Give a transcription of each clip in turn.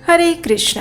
हरे कृष्ण।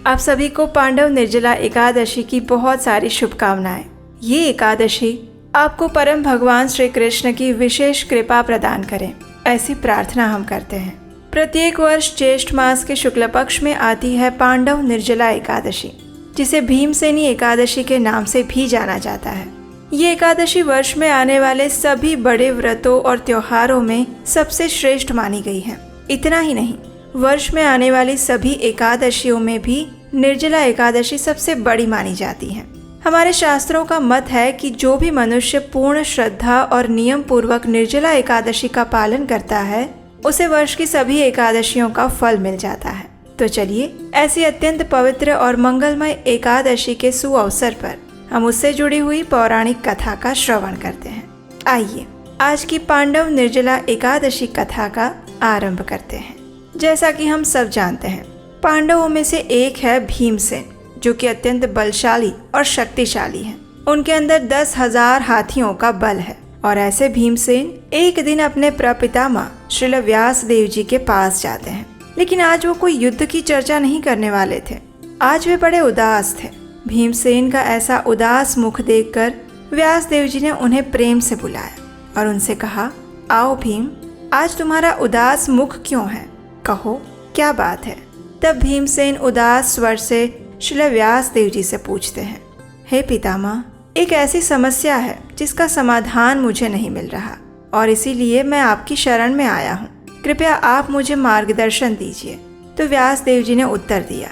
आप सभी को पांडव निर्जला एकादशी की बहुत सारी शुभकामनाएं। ये एकादशी आपको परम भगवान श्री कृष्ण की विशेष कृपा प्रदान करें, ऐसी प्रार्थना हम करते हैं। प्रत्येक वर्ष ज्येष्ठ मास के शुक्ल पक्ष में आती है पांडव निर्जला एकादशी, जिसे भीमसेनी एकादशी के नाम से भी जाना जाता है। ये एकादशी वर्ष में आने वाले सभी बड़े व्रतों और त्योहारों में सबसे श्रेष्ठ मानी गई है। इतना ही नहीं, वर्ष में आने वाली सभी एकादशियों में भी निर्जला एकादशी सबसे बड़ी मानी जाती है। हमारे शास्त्रों का मत है कि जो भी मनुष्य पूर्ण श्रद्धा और नियम पूर्वक निर्जला एकादशी का पालन करता है, उसे वर्ष की सभी एकादशियों का फल मिल जाता है। तो चलिए, ऐसी अत्यंत पवित्र और मंगलमय एकादशी के सुअवसर पर हम उससे जुड़ी हुई पौराणिक कथा का श्रवण करते हैं। आइए आज की पांडव निर्जला एकादशी कथा का आरंभ करते हैं। जैसा कि हम सब जानते हैं, पांडवों में से एक है भीमसेन, जो कि अत्यंत बलशाली और शक्तिशाली है। उनके अंदर 10,000 हाथियों का बल है। और ऐसे भीमसेन एक दिन अपने प्रपितामह श्रील व्यास देव जी के पास जाते हैं। लेकिन आज वो कोई युद्ध की चर्चा नहीं करने वाले थे। आज वे बड़े उदास थे। भीमसेन का ऐसा उदास मुख देखकर व्यास देव जी ने उन्हें प्रेम से बुलाया और उनसे कहा, आओ भीम, आज तुम्हारा उदास मुख क्यों है? कहो, क्या बात है? तब भीमसेन उदास स्वर से श्रील व्यास देव जी से पूछते हैं, हे पितामह, एक ऐसी समस्या है जिसका समाधान मुझे नहीं मिल रहा और इसीलिए मैं आपकी शरण में आया हूँ। कृपया आप मुझे मार्गदर्शन दीजिए। तो व्यास देव जी ने उत्तर दिया,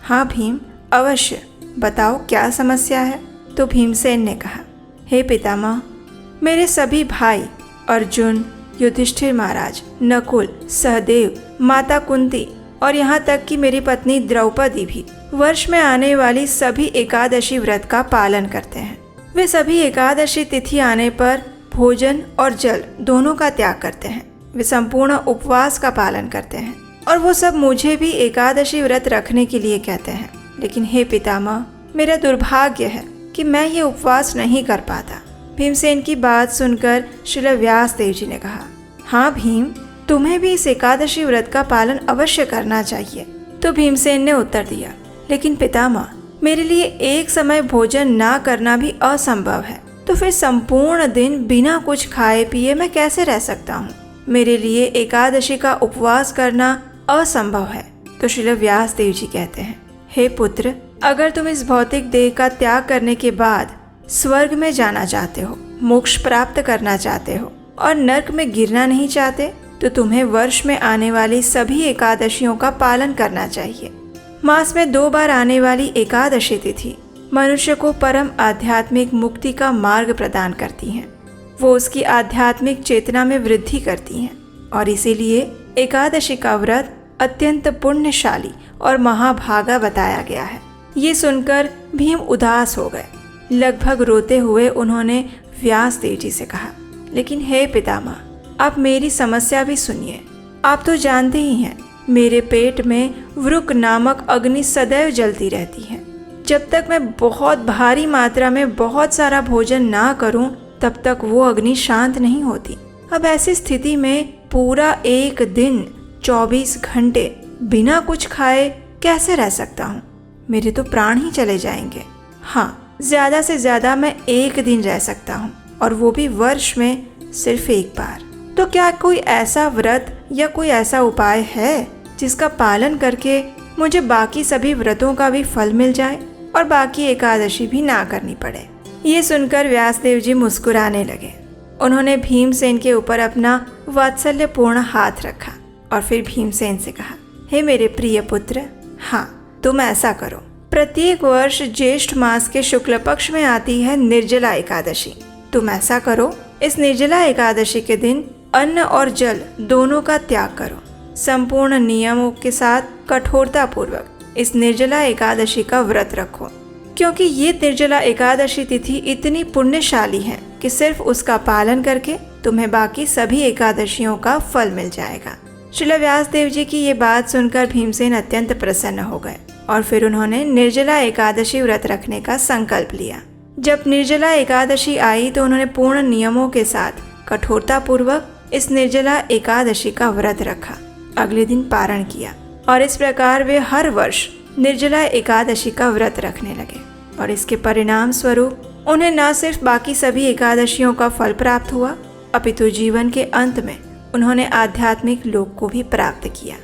हाँ भीम, अवश्य, बताओ क्या समस्या है? तो भीमसेन ने कहा, हे पितामह, मेरे सभी भाई अर्जुन, युधिष्ठिर महाराज, नकुल, सहदेव, माता कुंती और यहाँ तक कि मेरी पत्नी द्रौपदी भी वर्ष में आने वाली सभी एकादशी व्रत का पालन करते हैं। वे सभी एकादशी तिथि आने पर भोजन और जल दोनों का त्याग करते हैं। वे संपूर्ण उपवास का पालन करते हैं और वो सब मुझे भी एकादशी व्रत रखने के लिए कहते हैं। लेकिन हे पितामह, मेरा दुर्भाग्य है कि मैं ये उपवास नहीं कर पाता। भीमसेन की बात सुनकर श्रील व्यास देव जी ने कहा, हाँ भीम, तुम्हें भी इस एकादशी व्रत का पालन अवश्य करना चाहिए। तो भीमसेन ने उत्तर दिया, लेकिन पितामह, मेरे लिए एक समय भोजन ना करना भी असंभव है। तो फिर संपूर्ण दिन बिना कुछ खाए पिए मैं कैसे रह सकता हूँ? मेरे लिए एकादशी का उपवास करना असंभव है। तो श्रील व्यास देव जी कहते हैं, हे पुत्र, अगर तुम इस भौतिक देह का त्याग करने के बाद स्वर्ग में जाना चाहते हो, मोक्ष प्राप्त करना चाहते हो और नरक में गिरना नहीं चाहते, तो तुम्हें वर्ष में आने वाली सभी एकादशियों का पालन करना चाहिए। मास में 2 बार आने वाली एकादशी तिथि मनुष्य को परम आध्यात्मिक मुक्ति का मार्ग प्रदान करती हैं। वो उसकी आध्यात्मिक चेतना में वृद्धि करती हैं और इसीलिए एकादशी का व्रत अत्यंत पुण्यशाली और महाभागा बताया गया है। ये सुनकर भीम उदास हो गए। लगभग रोते हुए उन्होंने व्यास देव जी से कहा, लेकिन हे पितामह, आप मेरी समस्या भी सुनिए। आप तो जानते ही हैं, मेरे पेट में वृक नामक अग्नि सदैव जलती रहती है। जब तक मैं बहुत भारी मात्रा में बहुत सारा भोजन ना करूं, तब तक वो अग्नि शांत नहीं होती। अब ऐसी स्थिति में पूरा एक दिन 24 घंटे बिना कुछ खाए कैसे रह सकता हूँ? मेरे तो प्राण ही चले जाएंगे। हाँ, ज्यादा से ज्यादा मैं एक दिन रह सकता हूँ, और वो भी वर्ष में सिर्फ एक बार। तो क्या कोई ऐसा व्रत या कोई ऐसा उपाय है जिसका पालन करके मुझे बाकी सभी व्रतों का भी फल मिल जाए और बाकी एकादशी भी ना करनी पड़े? ये सुनकर व्यासदेव जी मुस्कुराने लगे। उन्होंने भीमसेन के ऊपर अपना वात्सल्यपूर्ण हाथ रखा और फिर भीमसेन से कहा, हे मेरे प्रिय पुत्र, हाँ, तुम ऐसा करो, प्रत्येक वर्ष ज्येष्ठ मास के शुक्ल पक्ष में आती है निर्जला एकादशी। तुम ऐसा करो, इस निर्जला एकादशी के दिन अन्न और जल दोनों का त्याग करो। संपूर्ण नियमों के साथ कठोरता पूर्वक इस निर्जला एकादशी का व्रत रखो, क्योंकि ये निर्जला एकादशी तिथि इतनी पुण्यशाली है कि सिर्फ उसका पालन करके तुम्हें बाकी सभी एकादशियों का फल मिल जाएगा। श्रील व्यास देव जी की ये बात सुनकर भीमसेन अत्यंत प्रसन्न हो गए और फिर उन्होंने निर्जला एकादशी व्रत रखने का संकल्प लिया। जब निर्जला एकादशी आई तो उन्होंने पूर्ण नियमों के साथ कठोरता पूर्वक इस निर्जला एकादशी का व्रत रखा। अगले दिन पारण किया और इस प्रकार वे हर वर्ष निर्जला एकादशी का व्रत रखने लगे और इसके परिणाम स्वरूप उन्हें न सिर्फ बाकी सभी एकादशियों का फल प्राप्त हुआ, अपितु जीवन के अंत में उन्होंने आध्यात्मिक लोक को भी प्राप्त किया।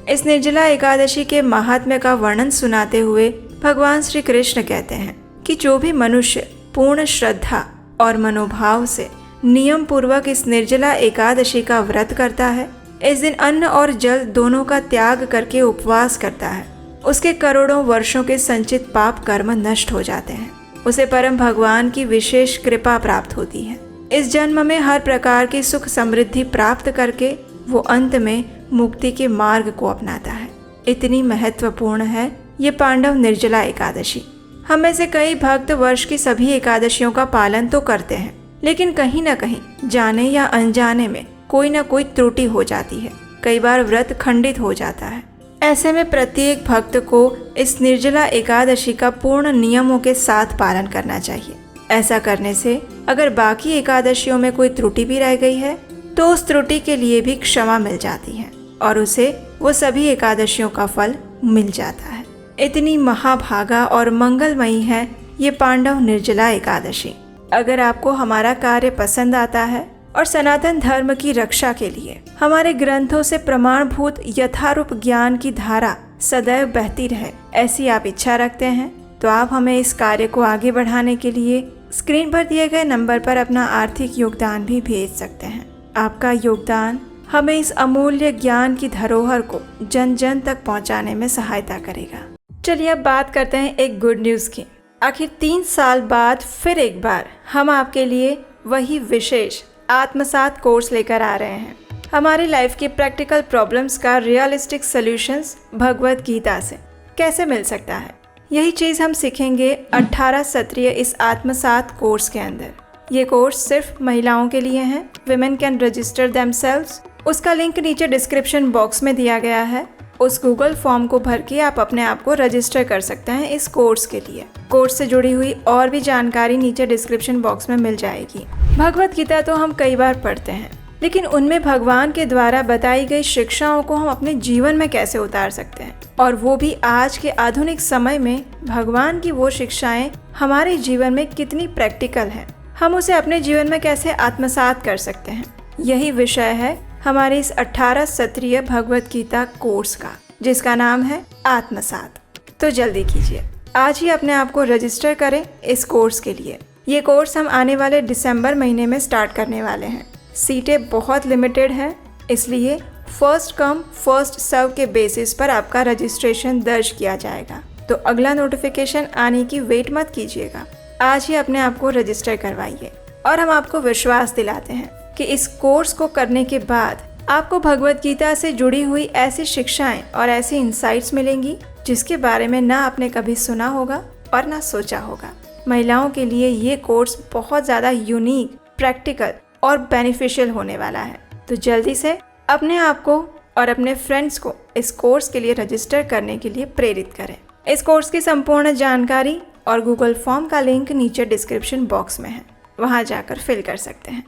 इस निर्जला एकादशी के महात्म्य का वर्णन सुनाते हुए भगवान श्री कृष्ण कहते हैं कि जो भी मनुष्य पूर्ण श्रद्धा और मनोभाव से नियम पूर्वक इस निर्जला एकादशी का व्रत करता है, इस दिन अन्न और जल दोनों का त्याग करके उपवास करता है, उसके करोड़ों वर्षों के संचित पाप कर्म नष्ट हो जाते हैं। उसे परम भगवान की विशेष कृपा प्राप्त होती है। इस जन्म में हर प्रकार की सुख समृद्धि प्राप्त करके वो अंत में मुक्ति के मार्ग को अपनाता है। इतनी महत्वपूर्ण है ये पांडव निर्जला एकादशी। हम में से कई भक्त वर्ष की सभी एकादशियों का पालन तो करते हैं, लेकिन कहीं न कहीं जाने या अनजाने में कोई न कोई त्रुटि हो जाती है। कई बार व्रत खंडित हो जाता है। ऐसे में प्रत्येक भक्त को इस निर्जला एकादशी का पूर्ण नियमों के साथ पालन करना चाहिए। ऐसा करने से अगर बाकी एकादशियों में कोई त्रुटि भी रह गई है तो उस त्रुटि के लिए भी क्षमा मिल जाती है और उसे वो सभी एकादशियों का फल मिल जाता है। इतनी महाभागा और मंगलमयी है ये पांडव निर्जला एकादशी। अगर आपको हमारा कार्य पसंद आता है और सनातन धर्म की रक्षा के लिए हमारे ग्रंथों से प्रमाणभूत यथारूप ज्ञान की धारा सदैव बहती रहे, ऐसी आप इच्छा रखते हैं, तो आप हमें इस कार्य को आगे बढ़ाने के लिए स्क्रीन पर दिए गए नंबर पर अपना आर्थिक योगदान भी भेज सकते हैं। आपका योगदान हमें इस अमूल्य ज्ञान की धरोहर को जन जन तक पहुंचाने में सहायता करेगा। चलिए अब बात करते हैं एक गुड न्यूज़ की। आखिर 3 साल बाद फिर एक बार हम आपके लिए वही विशेष आत्मसात कोर्स लेकर आ रहे हैं। हमारी लाइफ की प्रैक्टिकल प्रॉब्लम्स का रियलिस्टिक सॉल्यूशंस भगवत गीता से कैसे मिल सकता है, यही चीज़ हम सीखेंगे 18 सत्रीय इस आत्मसात कोर्स के अंदर। ये कोर्स सिर्फ महिलाओं के लिए है। Women can register themselves. उसका लिंक नीचे डिस्क्रिप्शन बॉक्स में दिया गया है। उस गूगल फॉर्म को भर के आप अपने आप को रजिस्टर कर सकते हैं इस कोर्स के लिए। कोर्स से जुड़ी हुई और भी जानकारी नीचे डिस्क्रिप्शन बॉक्स में मिल जाएगी। भगवत गीता तो हम कई बार पढ़ते हैं, लेकिन उनमें भगवान के द्वारा बताई गई शिक्षाओं को हम अपने जीवन में कैसे उतार सकते हैं, और वो भी आज के आधुनिक समय में भगवान की वो शिक्षाएं हमारे जीवन में कितनी प्रैक्टिकल हैं, हम उसे अपने जीवन में कैसे आत्मसात कर सकते हैं। यही विषय है हमारे इस 18 सत्रीय भगवत गीता कोर्स का, जिसका नाम है आत्मसात। तो जल्दी कीजिए, आज ही अपने आप को रजिस्टर करें इस कोर्स के लिए। ये कोर्स हम आने वाले दिसंबर महीने में स्टार्ट करने वाले हैं। सीटें बहुत लिमिटेड हैं, इसलिए फर्स्ट कम फर्स्ट सर्व के बेसिस पर आपका रजिस्ट्रेशन दर्ज किया जाएगा। तो अगला नोटिफिकेशन आने की वेट मत कीजिएगा, आज ही अपने आप को रजिस्टर करवाइए। और हम आपको विश्वास दिलाते हैं कि इस कोर्स को करने के बाद आपको भगवत गीता से जुड़ी हुई ऐसी शिक्षाएं और ऐसी इंसाइट्स मिलेंगी जिसके बारे में ना आपने कभी सुना होगा और ना सोचा होगा। महिलाओं के लिए ये कोर्स बहुत ज़्यादा यूनिक, प्रैक्टिकल और बेनिफिशियल होने वाला है। तो जल्दी से अपने आप को और अपने फ्रेंड्स को इस कोर्स के लिए रजिस्टर करने के लिए प्रेरित करें। इस कोर्स की संपूर्ण जानकारी और गूगल फॉर्म का लिंक नीचे डिस्क्रिप्शन बॉक्स में है, वहाँ जाकर फिल कर सकते हैं।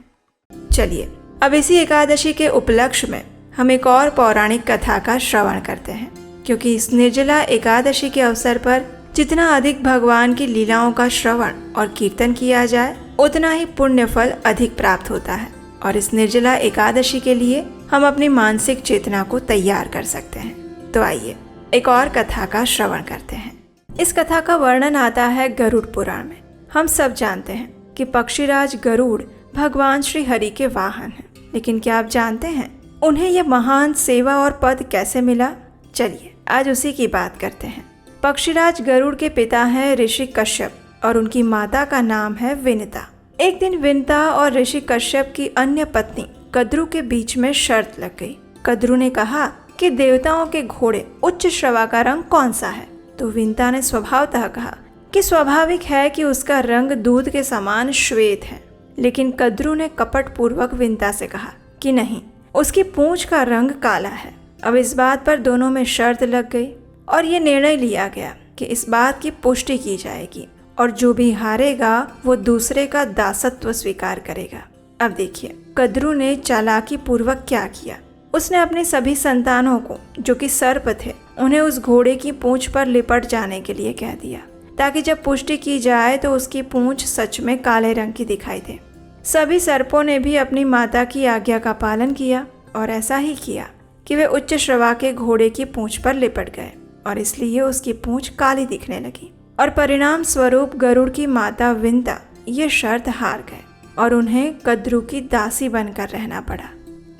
चलिए अब इसी एकादशी के उपलक्ष्य में हम एक और पौराणिक कथा का श्रवण करते हैं, क्योंकि इस निर्जला एकादशी के अवसर पर जितना अधिक भगवान की लीलाओं का श्रवण और कीर्तन किया जाए, उतना ही पुण्य फल अधिक प्राप्त होता है। और इस निर्जला एकादशी के लिए हम अपनी मानसिक चेतना को तैयार कर सकते हैं। तो आइए एक और कथा का श्रवण करते हैं। इस कथा का वर्णन आता है गरुड़ पुराण में। हम सब जानते हैं कि पक्षीराज गरुड़ भगवान श्री हरि के वाहन हैं, लेकिन क्या आप जानते हैं उन्हें यह महान सेवा और पद कैसे मिला? चलिए आज उसी की बात करते हैं। पक्षीराज गरुड़ के पिता हैं ऋषि कश्यप और उनकी माता का नाम है विनिता। एक दिन विनिता और ऋषि कश्यप की अन्य पत्नी कद्रु के बीच में शर्त लग गई। कद्रु ने कहा कि देवताओं के घोड़े उच्च श्रवा का रंग कौन सा है? तो विनिता ने स्वभावतः कहा कि स्वाभाविक है कि उसका रंग दूध के समान श्वेत है। लेकिन कद्रु ने कपट पूर्वक विनिता से कहा कि नहीं, उसकी पूंछ का रंग काला है। अब इस बात पर दोनों में शर्त लग गई और ये निर्णय लिया गया कि इस बात की पुष्टि की जाएगी और जो भी हारेगा वो दूसरे का दासत्व स्वीकार करेगा। अब देखिए कद्रु ने चालाकी पूर्वक क्या किया। उसने अपने सभी संतानों को, जो कि सर्प थे, उन्हें उस घोड़े की पूंछ पर लिपट जाने के लिए कह दिया, ताकि जब पुष्टि की जाए तो उसकी पूंछ सच में काले रंग की दिखाई दे। सभी सर्पों ने भी अपनी माता की आज्ञा का पालन किया और ऐसा ही किया कि वे उच्च श्रवा के घोड़े की पूंछ पर लिपट गए और इसलिए उसकी पूंछ काली दिखने लगी। और परिणाम स्वरूप गरुड़ की माता विंता ये शर्त हार गए और उन्हें कद्रू की दासी बनकर रहना पड़ा।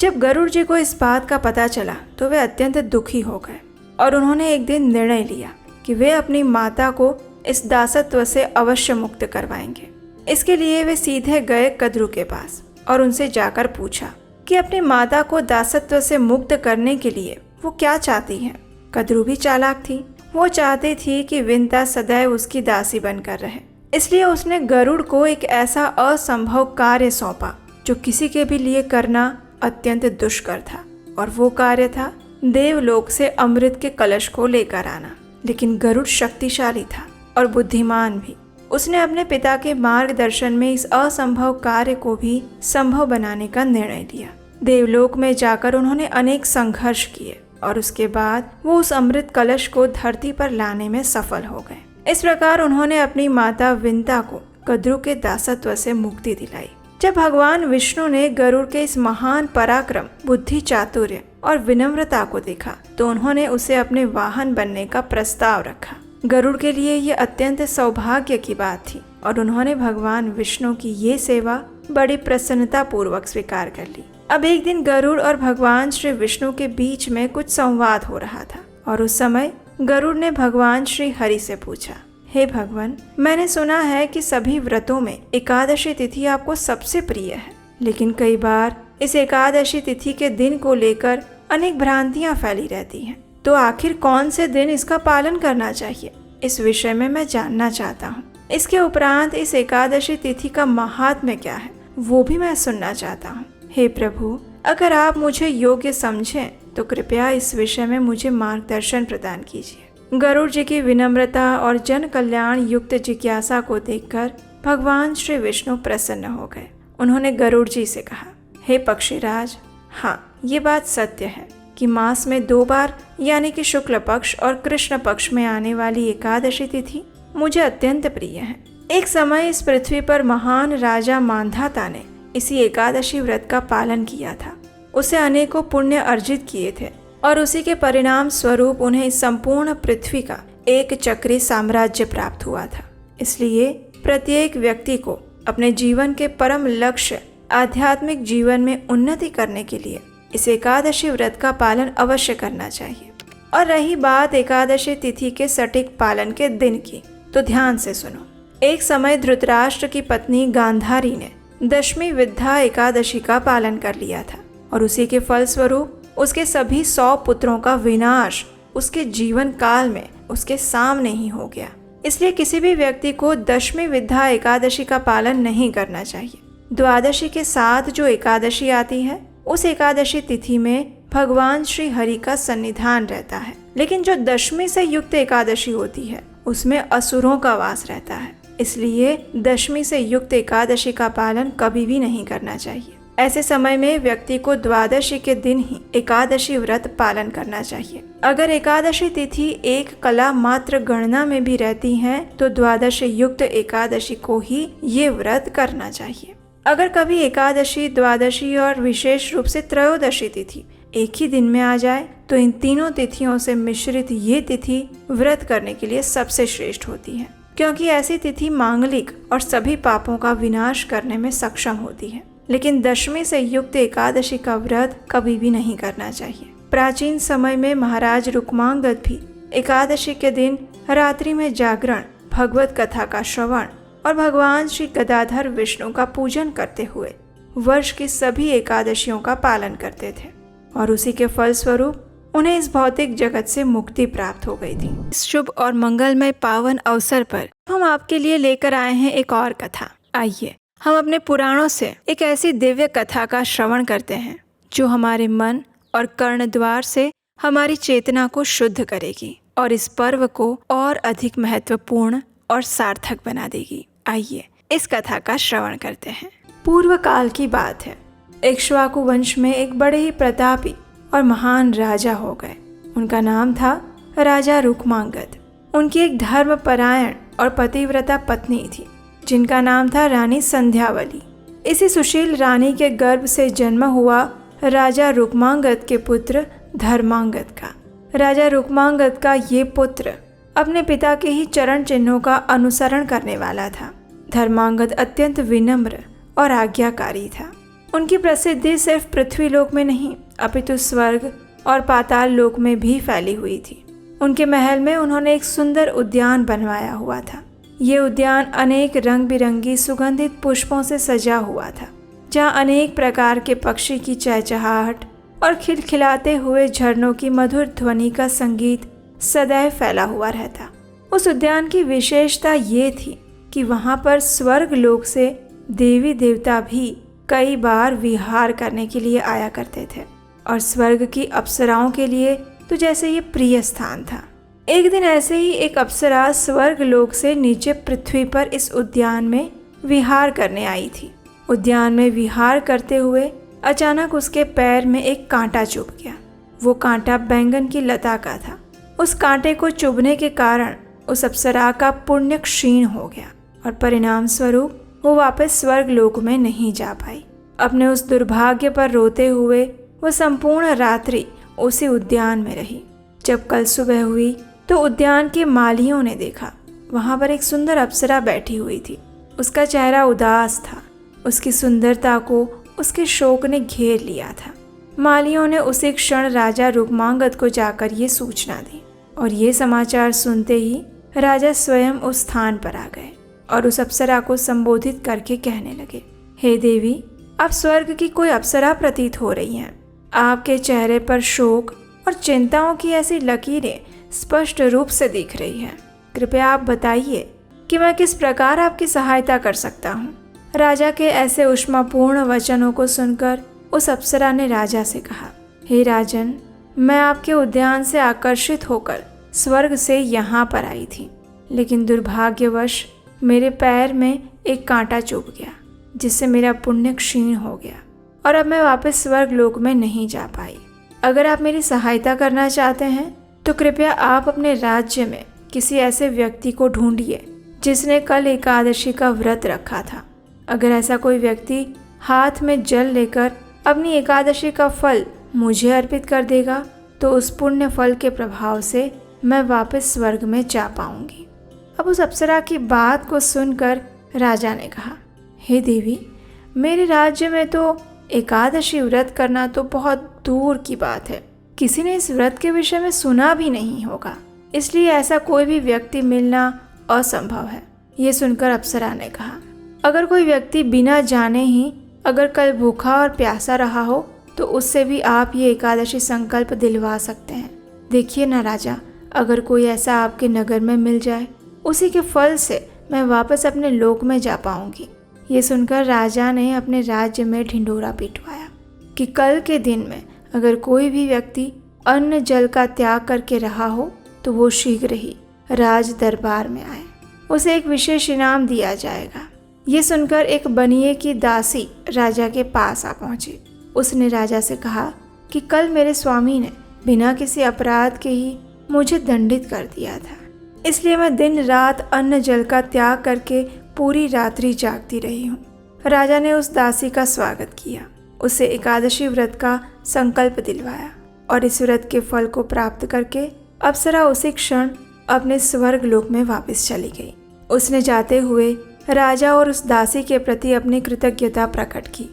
जब गरुड़ जी को इस बात का पता चला तो वे अत्यंत दुखी हो गए और उन्होंने एक दिन निर्णय लिया कि वे अपनी माता को इस दासत्व से अवश्य मुक्त करवाएंगे। इसके लिए वे सीधे गए कद्रू के पास और उनसे जाकर पूछा कि अपनी माता को दासत्व से मुक्त करने के लिए वो क्या चाहती हैं। कद्रू भी चालाक थी, वो चाहती थी कि विंता सदैव उसकी दासी बनकर रहे। इसलिए उसने गरुड़ को एक ऐसा असंभव कार्य सौंपा जो किसी के भी लिए करना अत्यंत दुष्कर था, और वो कार्य था देवलोक से अमृत के कलश को लेकर आना। लेकिन गरुड़ शक्तिशाली था और बुद्धिमान भी। उसने अपने पिता के मार्गदर्शन में इस असंभव कार्य को भी संभव बनाने का निर्णय लिया। देवलोक में जाकर उन्होंने अनेक संघर्ष किए और उसके बाद वो उस अमृत कलश को धरती पर लाने में सफल हो गए। इस प्रकार उन्होंने अपनी माता विंता को कद्रू के दासत्व से मुक्ति दिलाई। जब भगवान विष्णु ने गरुड़ के इस महान पराक्रम, बुद्धि, चातुर्य और विनम्रता को देखा तो उन्होंने उसे अपने वाहन बनने का प्रस्ताव रखा। गरुड़ के लिए ये अत्यंत सौभाग्य की बात थी और उन्होंने भगवान विष्णु की ये सेवा बड़ी प्रसन्नता पूर्वक स्वीकार कर ली। अब एक दिन गरुड़ और भगवान श्री विष्णु के बीच में कुछ संवाद हो रहा था और उस समय गरुड़ ने भगवान श्री हरि से पूछा, हे भगवान, मैंने सुना है कि सभी व्रतों में एकादशी तिथि आपको सबसे प्रिय है, लेकिन कई बार इस एकादशी तिथि के दिन को लेकर अनेक भ्रांतियां फैली रहती हैं। तो आखिर कौन से दिन इसका पालन करना चाहिए, इस विषय में मैं जानना चाहता हूँ। इसके उपरांत इस एकादशी तिथि का महात्म्य क्या है वो भी मैं सुनना चाहता हूँ। हे प्रभु, अगर आप मुझे योग्य समझें तो कृपया इस विषय में मुझे मार्गदर्शन प्रदान कीजिए। गरुड़ जी की विनम्रता और जन कल्याण युक्त जिज्ञासा को देखकर भगवान श्री विष्णु प्रसन्न हो गए। उन्होंने गरुड़ जी से कहा, हे पक्षीराज, हाँ, ये बात सत्य है कि मास में 2 बार यानी कि शुक्ल पक्ष और कृष्ण पक्ष में आने वाली एकादशी तिथि मुझे अत्यंत प्रिय है। एक समय इस पृथ्वी पर महान राजा मांधाता ने इसी एकादशी व्रत का पालन किया था। उसे अनेकों पुण्य अर्जित किए थे और उसी के परिणाम स्वरूप उन्हें इस संपूर्ण पृथ्वी का एक चक्री साम्राज्य प्राप्त हुआ था। इसलिए प्रत्येक व्यक्ति को अपने जीवन के परम लक्ष्य आध्यात्मिक जीवन में उन्नति करने के लिए इस एकादशी व्रत का पालन अवश्य करना चाहिए। और रही बात एकादशी तिथि के सटीक पालन के दिन की, तो ध्यान से सुनो। एक समय धृतराष्ट्र की पत्नी गांधारी ने दशमी विद्या एकादशी का पालन कर लिया था और उसी के फलस्वरूप उसके सभी 100 पुत्रों का विनाश उसके जीवन काल में उसके सामने ही हो गया। इसलिए किसी भी व्यक्ति को दशमी विद्या एकादशी का पालन नहीं करना चाहिए। द्वादशी के साथ जो एकादशी आती है उस एकादशी तिथि में भगवान श्री हरि का सन्निधान रहता है, लेकिन जो दशमी से युक्त एकादशी होती है उसमें असुरों का वास रहता है। इसलिए दशमी से युक्त एकादशी का पालन कभी भी नहीं करना चाहिए। ऐसे समय में व्यक्ति को द्वादशी के दिन ही एकादशी व्रत पालन करना चाहिए। अगर एकादशी तिथि एक कला मात्र गणना में भी रहती है तो द्वादशी युक्त एकादशी को ही ये व्रत करना चाहिए। अगर कभी एकादशी, द्वादशी और विशेष रूप से त्रयोदशी तिथि एक ही दिन में आ जाए तो इन तीनों तिथियों से मिश्रित ये तिथि व्रत करने के लिए सबसे श्रेष्ठ होती है, क्योंकि ऐसी तिथि मांगलिक और सभी पापों का विनाश करने में सक्षम होती है। लेकिन दशमी से युक्त एकादशी का व्रत कभी भी नहीं करना चाहिए। प्राचीन समय में महाराज रुक्मांगद भी एकादशी के दिन रात्रि में जागरण, भगवत कथा का श्रवण और भगवान श्री गदाधर विष्णु का पूजन करते हुए वर्ष की सभी एकादशियों का पालन करते थे और उसी के फलस्वरूप उन्हें इस भौतिक जगत से मुक्ति प्राप्त हो गई थी। इस शुभ और मंगलमय पावन अवसर पर हम आपके लिए लेकर आए हैं एक और कथा। आइए हम अपने पुराणों से एक ऐसी दिव्य कथा का श्रवण करते हैं जो हमारे मन और कर्ण द्वार से हमारी चेतना को शुद्ध करेगी और इस पर्व को और अधिक महत्वपूर्ण और सार्थक बना देगी। आइए इस कथा का श्रवण करते हैं। पूर्व काल की बात है। इक्ष्वाकु वंश में एक बड़े ही प्रतापी और महान राजा हो गए। उनका नाम था राजा रुक्मांगद। उनकी एक धर्मपरायण और पतिव्रता पत्नी थी जिनका नाम था रानी संध्यावली। इसी सुशील रानी के गर्भ से जन्म हुआ राजा रुक्मांगद के पुत्र धर्मांगद का। राजा रुक्मांगद का ये पुत्र अपने पिता के ही चरण चिन्हों का अनुसरण करने वाला था। धर्मांगद अत्यंत विनम्र और आज्ञाकारी था। उनकी प्रसिद्धि सिर्फ पृथ्वीलोक में नहीं अपितु स्वर्ग और पाताल लोक में भी फैली हुई थी। उनके महल में उन्होंने एक सुंदर उद्यान बनवाया हुआ था। ये उद्यान अनेक रंग बिरंगी सुगंधित पुष्पों से सजा हुआ था, जहाँ अनेक प्रकार के पक्षी की चहचहाहट और खिलखिलाते हुए झरनों की मधुर ध्वनि का संगीत सदैव फैला हुआ रहता। उस उद्यान की विशेषता ये थी कि वहाँ पर स्वर्ग लोक से देवी देवता भी कई बार विहार करने के लिए आया करते थे और स्वर्ग की अप्सराओं के लिए तो जैसे ये प्रिय स्थान था। एक दिन ऐसे ही एक अप्सरा स्वर्ग लोक से नीचे पृथ्वी पर इस उद्यान में विहार करने आई थी। उद्यान में विहार करते हुए अचानक उसके पैर में एक कांटा चुभ गया। वो कांटा बैंगन की लता का था। उस कांटे को चुभने के कारण उस अप्सरा का पुण्य क्षीण हो गया और परिणाम स्वरूप वो वापस स्वर्ग लोक में नहीं जा पाई। अपने उस दुर्भाग्य पर रोते हुए वो संपूर्ण रात्रि उसी उद्यान में रही। जब कल सुबह हुई तो उद्यान के मालियों ने देखा वहां पर एक सुंदर अप्सरा बैठी हुई थी। उसका चेहरा उदास था। उसकी सुंदरता को उसके शोक ने घेर लिया था। मालियों ने उसी क्षण राजा रुक्मांगद को जाकर ये सूचना दी और ये समाचार सुनते ही राजा स्वयं उस स्थान पर आ गए और उस अप्सरा को संबोधित करके कहने लगे, हे देवी, आप स्वर्ग की कोई अप्सरा प्रतीत हो रही हैं। आपके चेहरे पर शोक और चिंताओं की ऐसी लकीरें स्पष्ट रूप से दिख रही हैं। कृपया आप बताइए कि मैं किस प्रकार आपकी सहायता कर सकता हूँ। राजा के ऐसे उष्मापूर्ण वचनों को सुनकर उस अप्सरा ने राजा से कहा, हे राजन, मैं आपके उद्यान से आकर्षित होकर स्वर्ग से यहाँ पर आई थी, लेकिन दुर्भाग्यवश मेरे पैर में एक कांटा चुभ गया जिससे मेरा पुण्य क्षीण हो गया और अब मैं वापस स्वर्ग लोक में नहीं जा पाई। अगर आप मेरी सहायता करना चाहते हैं तो कृपया आप अपने राज्य में किसी ऐसे व्यक्ति को ढूंढिए जिसने कल एकादशी का व्रत रखा था। अगर ऐसा कोई व्यक्ति हाथ में जल लेकर अपनी एकादशी का फल मुझे अर्पित कर देगा तो उस पुण्य फल के प्रभाव से मैं वापस स्वर्ग में जा पाऊंगी। अब उस अप्सरा की बात को सुनकर राजा ने कहा, हे देवी, मेरे राज्य में तो एकादशी व्रत करना तो बहुत दूर की बात है। किसी ने इस व्रत के विषय में सुना भी नहीं होगा, इसलिए ऐसा कोई भी व्यक्ति मिलना असंभव है। ये सुनकर अप्सरा ने कहा, अगर कोई व्यक्ति बिना जाने ही अगर कल भूखा और प्यासा रहा हो तो उससे भी आप ये एकादशी संकल्प दिलवा सकते हैं। देखिए ना राजा, अगर कोई ऐसा आपके नगर में मिल जाए, उसी के फल से मैं वापस अपने लोक में जा पाऊंगी। ये सुनकर राजा ने अपने राज्य में ढिंढोरा पिटवाया कि कल के दिन में अगर कोई भी व्यक्ति अन्न जल का त्याग करके रहा हो तो वो शीघ्र ही राज दरबार में आए, उसे एक विशेष इनाम दिया जाएगा। ये सुनकर एक बनिए की दासी राजा के पास आ पहुंची। उसने राजा से कहा कि कल मेरे स्वामी ने बिना किसी अपराध के ही मुझे दंडित कर दिया था, इसलिए मैं दिन रात अन्न जल का त्याग करके पूरी रात्रि जागती रही हूँ। राजा ने उस दासी का स्वागत किया, उसे एकादशी व्रत का संकल्प दिलवाया और इस व्रत के फल को प्राप्त करके अप्सरा उसी क्षण अपने स्वर्ग लोक में वापस चली गई। उसने जाते हुए राजा और उस दासी के प्रति अपनी कृतज्ञता प्रकट की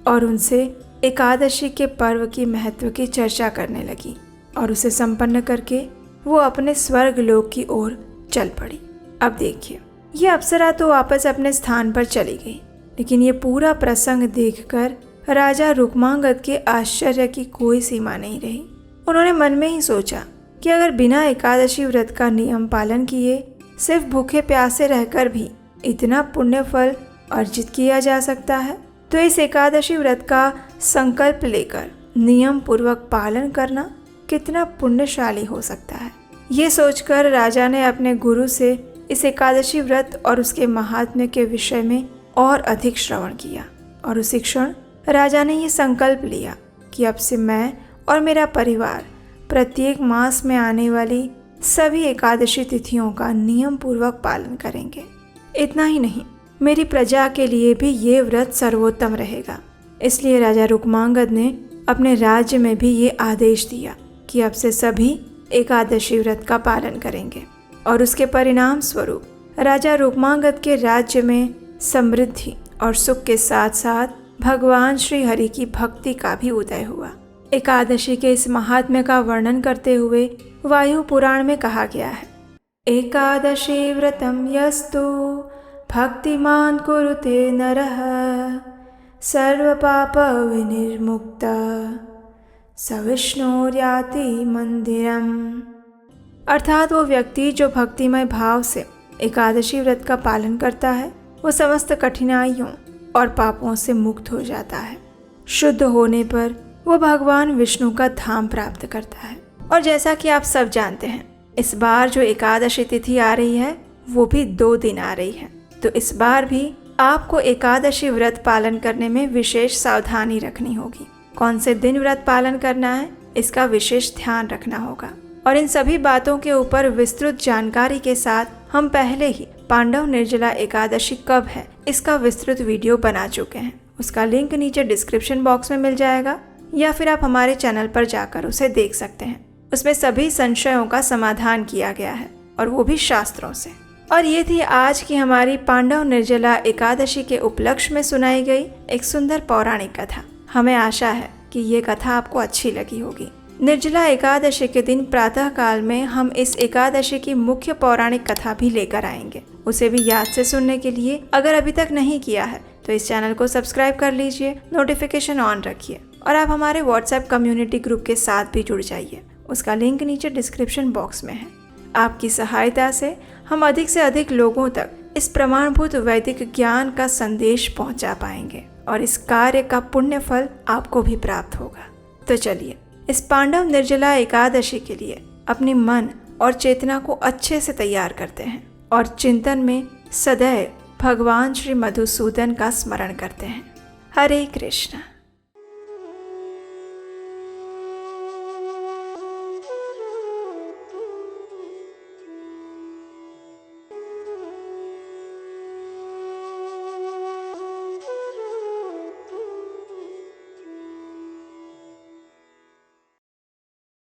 और उनसे एकादशी के पर्व की महत्व की चर्चा करने लगी और उसे संपन्न करके वो अपने स्वर्ग लोक की ओर चल पड़ी। अब देखिए, ये अप्सरा तो वापस अपने स्थान पर चली गई, लेकिन ये पूरा प्रसंग देखकर राजा रुक्मांगद के आश्चर्य की कोई सीमा नहीं रही। उन्होंने मन में ही सोचा कि अगर बिना एकादशी व्रत का नियम पालन किए सिर्फ भूखे प्यासे रहकर भी इतना पुण्य फल अर्जित किया जा सकता है, तो इस एकादशी व्रत का संकल्प लेकर नियम पूर्वक पालन करना कितना पुण्यशाली हो सकता है। ये सोचकर राजा ने अपने गुरु से इस एकादशी व्रत और उसके महात्म्य के विषय में और अधिक श्रवण किया और उसी क्षण राजा ने ये संकल्प लिया कि अब से मैं और मेरा परिवार प्रत्येक मास में आने वाली सभी एकादशी तिथियों का नियम पूर्वक पालन करेंगे। इतना ही नहीं, मेरी प्रजा के लिए भी ये व्रत सर्वोत्तम रहेगा। इसलिए राजा रुक्मांगद ने अपने राज्य में भी ये आदेश दिया कि अब से सभी एकादशी व्रत का पालन करेंगे। और उसके परिणाम स्वरूप राजा रुक्मांगद के राज्य में समृद्धि और सुख के साथ साथ भगवान श्री हरि की भक्ति का भी उदय हुआ। एकादशी के इस महात्म्य का वर्णन करते हुए वायु पुराण में कहा गया है, एकादशी व्रतम यस्तु भक्तिमान कुरुते नरः सर्व पाप विनिर्मुक्ता स विष्णुर्याति मंदिरम। अर्थात वो व्यक्ति जो भक्तिमय भाव से एकादशी व्रत का पालन करता है वो समस्त कठिनाइयों और पापों से मुक्त हो जाता है। शुद्ध होने पर वो भगवान विष्णु का धाम प्राप्त करता है। और जैसा कि आप सब जानते हैं, इस बार जो एकादशी तिथि आ रही है वो भी 2 दिन आ रही है। तो इस बार भी आपको एकादशी व्रत पालन करने में विशेष सावधानी रखनी होगी। कौन से दिन व्रत पालन करना है इसका विशेष ध्यान रखना होगा। और इन सभी बातों के ऊपर विस्तृत जानकारी के साथ हम पहले ही पांडव निर्जला एकादशी कब है इसका विस्तृत वीडियो बना चुके हैं। उसका लिंक नीचे डिस्क्रिप्शन बॉक्स में मिल जाएगा या फिर आप हमारे चैनल पर जाकर उसे देख सकते हैं। उसमें सभी संशयों का समाधान किया गया है और वो भी शास्त्रों से। और ये थी आज की हमारी पांडव निर्जला एकादशी के उपलक्ष्य में सुनाई गई एक सुंदर पौराणिक कथा। हमें आशा है कि ये कथा आपको अच्छी लगी होगी। निर्जला एकादशी के दिन प्रातः काल में हम इस एकादशी की मुख्य पौराणिक कथा भी लेकर आएंगे। उसे भी याद से सुनने के लिए अगर अभी तक नहीं किया है तो इस चैनल को सब्सक्राइब कर लीजिए, नोटिफिकेशन ऑन रखिए और आप हमारे व्हाट्सएप कम्युनिटी ग्रुप के साथ भी जुड़ जाइए। उसका लिंक नीचे डिस्क्रिप्शन बॉक्स में है। आपकी सहायता से हम अधिक से अधिक लोगों तक इस प्रमाणभूत वैदिक ज्ञान का संदेश पहुंचा पाएंगे और इस कार्य का पुण्य फल आपको भी प्राप्त होगा। तो चलिए इस पांडव निर्जला एकादशी के लिए अपनी मन और चेतना को अच्छे से तैयार करते हैं और चिंतन में सदैव भगवान श्री मधुसूदन का स्मरण करते हैं। हरे कृष्ण।